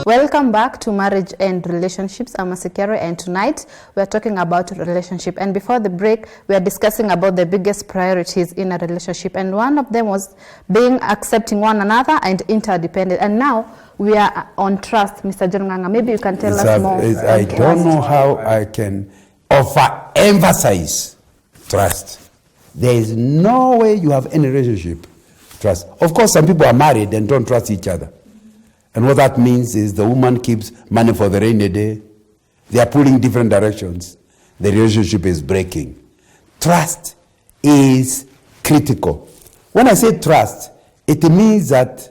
Welcome back to Marriage and Relationships. I'm Asikero, and tonight we're talking about relationship. And before the break, we are discussing about the biggest priorities in a relationship. And one of them was being accepting one another and interdependent. And now we are on trust. Mr. John Nganga, maybe you can tell us more. I don't know how I can emphasize trust. There is no way you have any relationship. Trust. Of course, some people are married and don't trust each other. And what that means is the woman keeps money for the rainy day. They are pulling different directions. The relationship is breaking. Trust is critical. When I say trust, it means that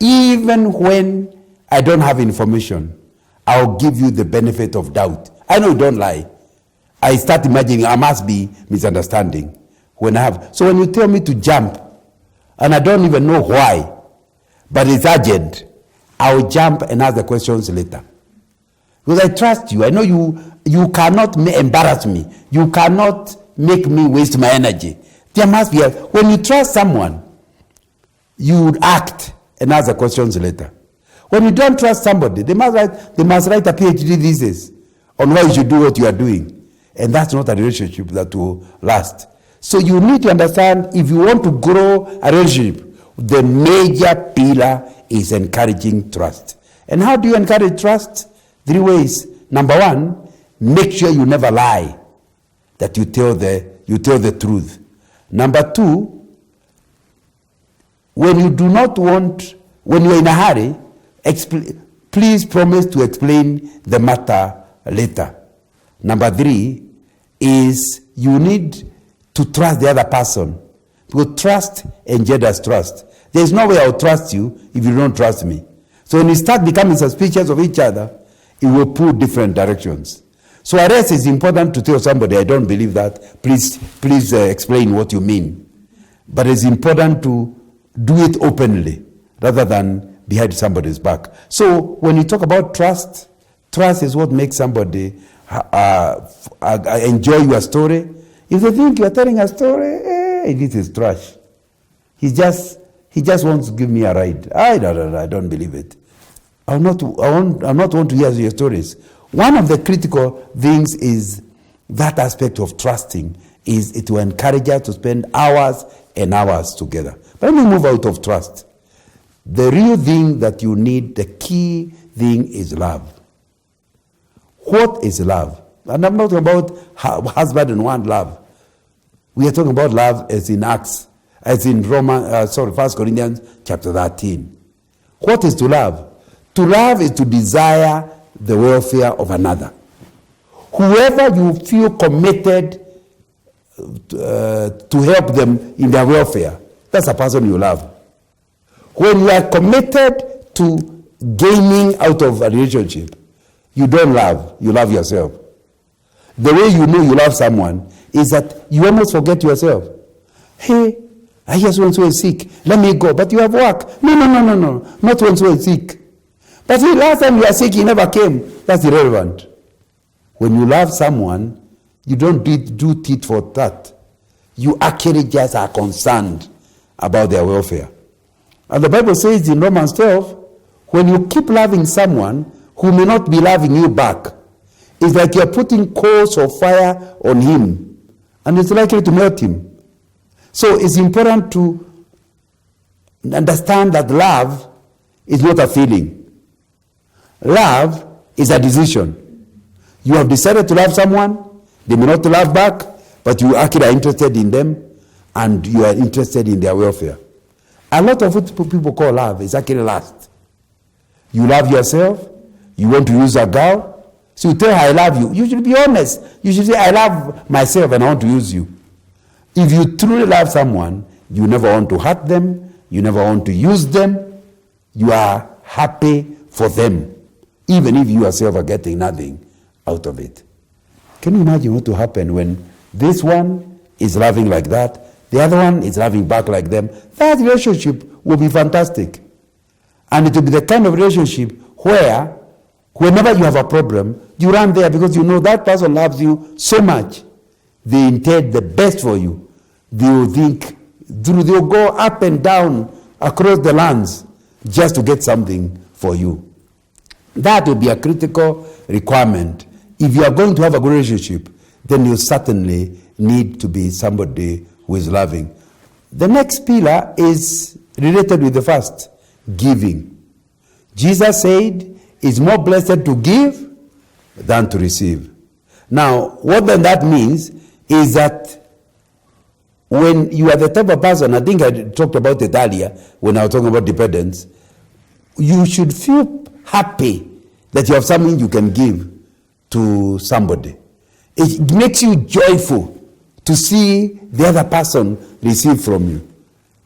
even when I don't have information, I'll give you the benefit of doubt. I know you don't lie. I start imagining I must be misunderstanding when I have. So when you tell me to jump, and I don't even know why, but it's urgent, I'll jump and ask the questions later. Because I trust you. I know you cannot embarrass me. You cannot make me waste my energy. There must be when you trust someone, you would act and ask the questions later. When you don't trust somebody, they must write a PhD thesis on why you should do what you are doing. And that's not a relationship that will last. So you need to understand, if you want to grow a relationship, the major pillar is encouraging trust. And how do you encourage trust? 3 ways. Number 1, make sure you never lie, that you tell the truth. Number 2, when you're in a hurry, please promise to explain the matter later. Number 3 is you need to trust the other person. Because trust engenders trust. There is no way I'll trust you if you don't trust me. So when you start becoming suspicious of each other, it will pull different directions. So arrest is important to tell somebody, I don't believe that. Please explain what you mean. But it's important to do it openly rather than behind somebody's back. So when you talk about trust is what makes somebody enjoy your story. If they think you're telling a story, this is trash. He just wants to give me a ride. I don't believe it. I'm not want to hear your stories. One of the critical things is that aspect of trusting is it will encourage us to spend hours and hours together. But let me move out of trust. The real thing that you need, the key thing is love. What is love? And I'm not talking about husband and wife love. We are talking about love as in Acts, as in 1 Corinthians chapter 13. What is to love? To love is to desire the welfare of another. Whoever you feel committed to help them in their welfare, that's a person you love. When you are committed to gaining out of a relationship, you don't love, you love yourself. The way you know you love someone is that you almost forget yourself. Hey, I hear so-and-so is sick. Let me go. But you have work. No. Not so-and-so is sick. But the last time you were sick, he never came. That's irrelevant. When you love someone, you don't do tit for tat. You actually just are concerned about their welfare. And the Bible says in Romans 12, when you keep loving someone who may not be loving you back, it's like you're putting coals of fire on him, and it's likely to melt him. So it's important to understand that love is not a feeling. Love is a decision. You have decided to love someone, they may not love back, but you actually are interested in them, and you are interested in their welfare. A lot of what people call love is actually lust. You love yourself, you want to use a girl, so you tell her I love you. You should be honest. You should say I love myself and I want to use you. If you truly love someone, you never want to hurt them, you never want to use them, you are happy for them, even if you yourself are getting nothing out of it. Can you imagine what will happen when this one is loving like that, the other one is loving back like them? That relationship will be fantastic. And it will be the kind of relationship where whenever you have a problem, you run there because you know that person loves you so much. They intend the best for you. They will go up and down across the lands just to get something for you. That will be a critical requirement. If you are going to have a good relationship, then you certainly need to be somebody who is loving. The next pillar is related with the first, giving. Jesus said, it's more blessed to give than to receive. Now, what then that means is that when you are the type of person, I think I talked about it earlier when I was talking about dependence, you should feel happy that you have something you can give to somebody. It makes you joyful to see the other person receive from you.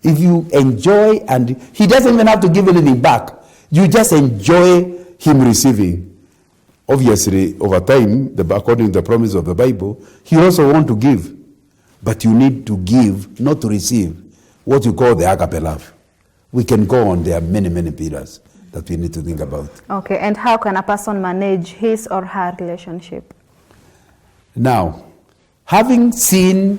If you enjoy, and he doesn't even have to give anything back, you just enjoy him receiving. Obviously, over time, according to the promise of the Bible, he also wants to give. But you need to give, not to receive, what you call the agape love. We can go on. There are many, many pillars that we need to think about. Okay, and how can a person manage his or her relationship? Now, having seen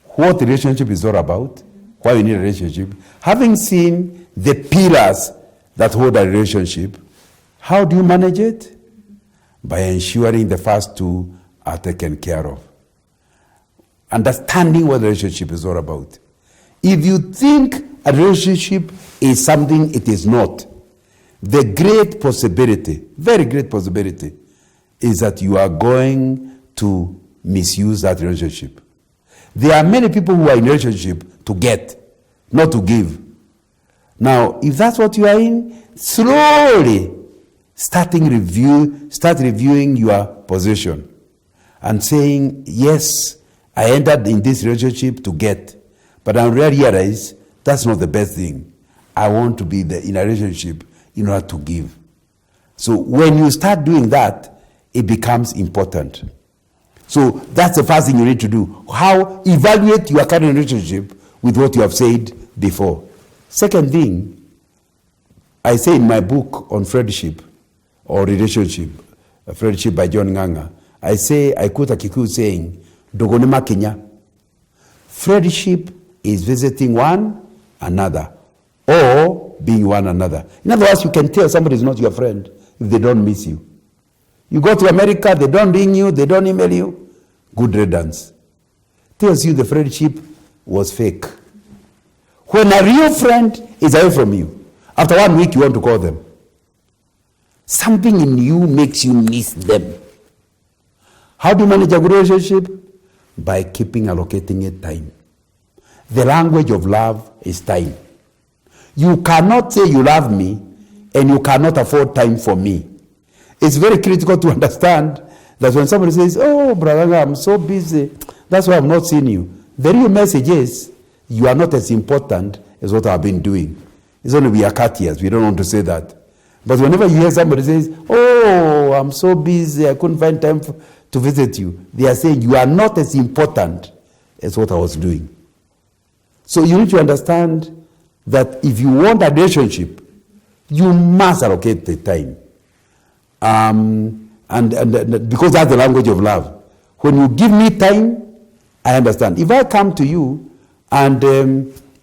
what relationship is all about, why we need a relationship, having seen the pillars that hold a relationship, how do you manage it? By ensuring the first two are taken care of. Understanding what the relationship is all about. If you think a relationship is something it is not, the great possibility, very great possibility, is that you are going to misuse that relationship. There are many people who are in a relationship to get, not to give. Now, if that's what you are in, slowly start reviewing your position and saying, yes, I entered in this relationship to get, but I realize that's not the best thing. I want to be in a relationship in order to give. So when you start doing that, it becomes important. So that's the first thing you need to do. How evaluate your current relationship with what you have said before. Second thing, I say in my book on friendship or relationship, Friendship by John Nganga, I quote a Kikuyu saying, Dogonema Kenya. Friendship is visiting one another or being one another. In other words, you can tell somebody is not your friend if they don't miss you. You go to America, they don't ring you, they don't email you. Good riddance. Tells you the friendship was fake. When a real friend is away from you, after 1 week you want to call them. Something in you makes you miss them. How do you manage a good relationship? By allocating it time. The language of love is time. You cannot say you love me and you cannot afford time for me. It's very critical to understand that when somebody says, oh, brother, I'm so busy, that's why I've not seen you. The real message is, you are not as important as what I've been doing. It's only we are courteous. We don't want to say that. But whenever you hear somebody says, oh, I'm so busy, I couldn't find time to visit you, they are saying you are not as important as what I was doing. So you need to understand that if you want a relationship, you must allocate the time. And because that's the language of love. When you give me time, I understand. If I come to you and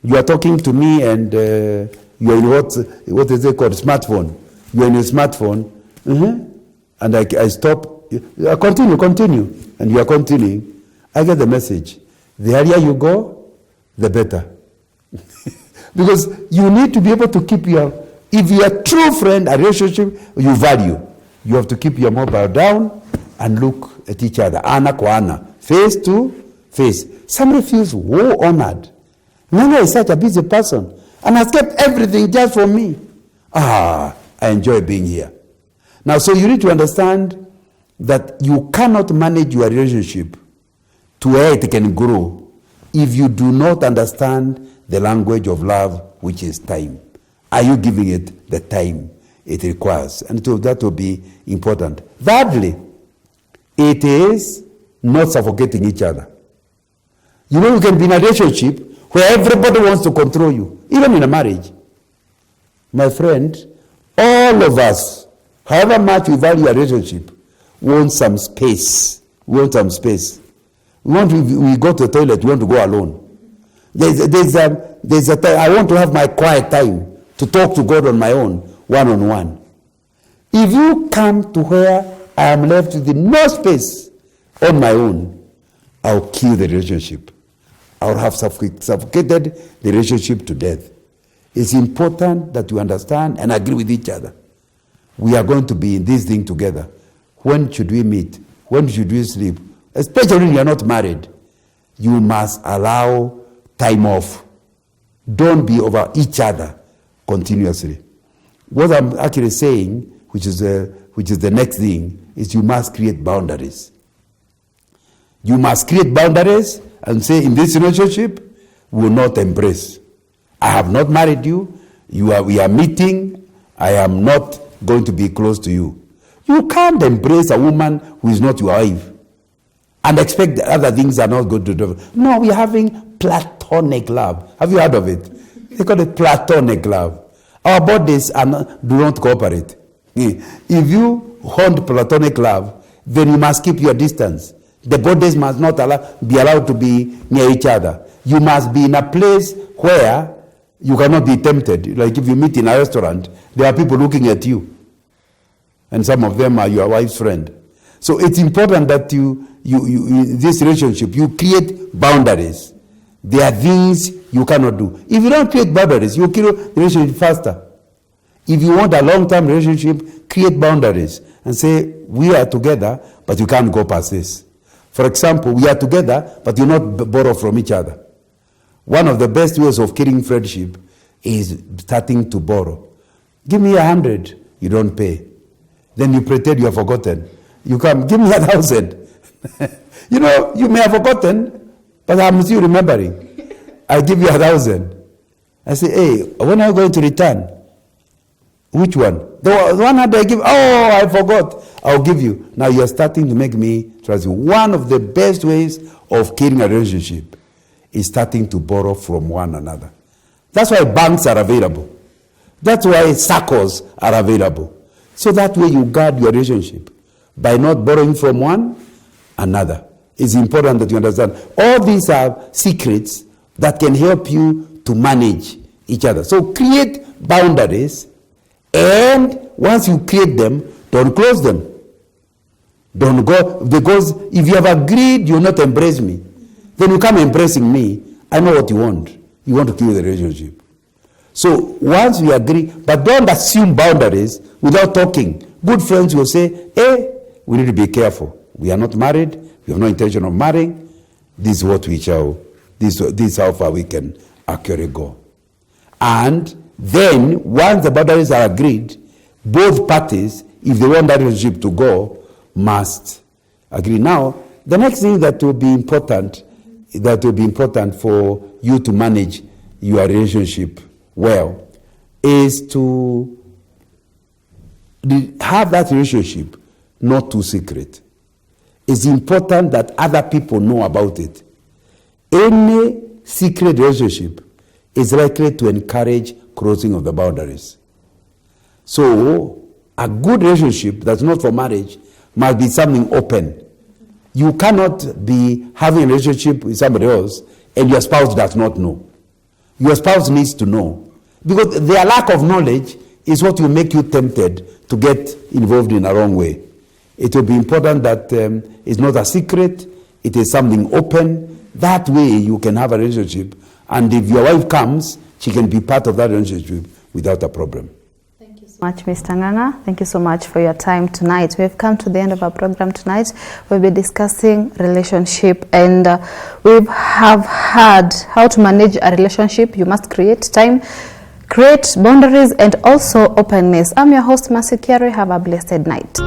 you are talking to me and you are in what is it called, smartphone. You are in a smartphone, and I stop. Continue, and you are continuing. I get the message. The earlier you go, the better. Because you need to be able to keep if you are a true friend, a relationship you value, you have to keep your mobile down and look at each other, ana kwa ana, face to face. Somebody feels honored. Nanga is such a busy person and has kept everything just for me. I enjoy being here. Now, so you need to understand that you cannot manage your relationship to where it can grow if you do not understand the language of love, which is time. Are you giving it the time it requires? And so that will be important. Thirdly, it is not suffocating each other. You know, you can be in a relationship where everybody wants to control you, even in a marriage. My friend, all of us, however much we value a relationship, want some space. We want some space. We go to the toilet, we want to go alone. There's a time, I want to have my quiet time to talk to God on my own, one-on-one. If you come to where I am left with no space on my own, I'll kill the relationship. I'll have suffocated the relationship to death. It's important that you understand and agree with each other. We are going to be in this thing together. When should we meet? When should we sleep? Especially when you are not married. You must allow time off. Don't be over each other continuously. What I'm actually saying, which is the next thing, is you must create boundaries. You must create boundaries and say, in this relationship, we will not embrace. I have not married you. We are meeting. I am not going to be close to you. You can't embrace a woman who is not your wife and expect that other things are not going to do. No, we are having platonic love. Have you heard of it? They call it platonic love. Our bodies do not cooperate. If you want platonic love, then you must keep your distance. The bodies must not be allowed to be near each other. You must be in a place where you cannot be tempted. Like if you meet in a restaurant, there are people looking at you. And some of them are your wife's friend. So it's important that you in this relationship, you create boundaries. There are things you cannot do. If you don't create boundaries, you kill the relationship faster. If you want a long-term relationship, create boundaries and say, we are together, but you can't go past this. For example, we are together, but you not borrow from each other. One of the best ways of killing friendship is starting to borrow. Give me 100, you don't pay. Then you pretend you have forgotten. You come, give me 1,000. You know, you may have forgotten, but I'm still remembering. I give you 1,000. I say, hey, when are you going to return? Which one? The one that I give, oh, I forgot. I'll give you. Now you're starting to make me trust you. One of the best ways of killing a relationship is starting to borrow from one another. That's why banks are available. That's why circles are available. So that way you guard your relationship by not borrowing from one another. It's important that you understand. All these are secrets that can help you to manage each other. So create boundaries, and once you create them, don't close them. Don't go, because if you have agreed you'll not embrace me, then you come embracing me. I know what you want. You want to kill the relationship. So once we agree, but don't assume boundaries without talking. Good friends will say, hey, we need to be careful. We are not married. We have no intention of marrying. This is what we shall, this is how far we can actually go. And then, once the boundaries are agreed, both parties, if they want that relationship to go, must agree. Now, the next thing that will be important for you to manage your relationship well, is to have that relationship not too secret. It's important that other people know about it. Any secret relationship is likely to encourage crossing of the boundaries. So, a good relationship that's not for marriage must be something open. You cannot be having a relationship with somebody else and your spouse does not know. Your spouse needs to know. Because their lack of knowledge is what will make you tempted to get involved in a wrong way. It will be important that it's not a secret, it is something open. That way you can have a relationship, and if your wife comes, she can be part of that relationship without a problem. Thank you so much, Mr. Ng'ang'a. Thank you so much for your time tonight. We've come to the end of our program tonight. We'll be discussing relationship, and we have heard how to manage a relationship. You must create time, create boundaries, and also openness. I'm your host, Mercy Kiari. Have a blessed night.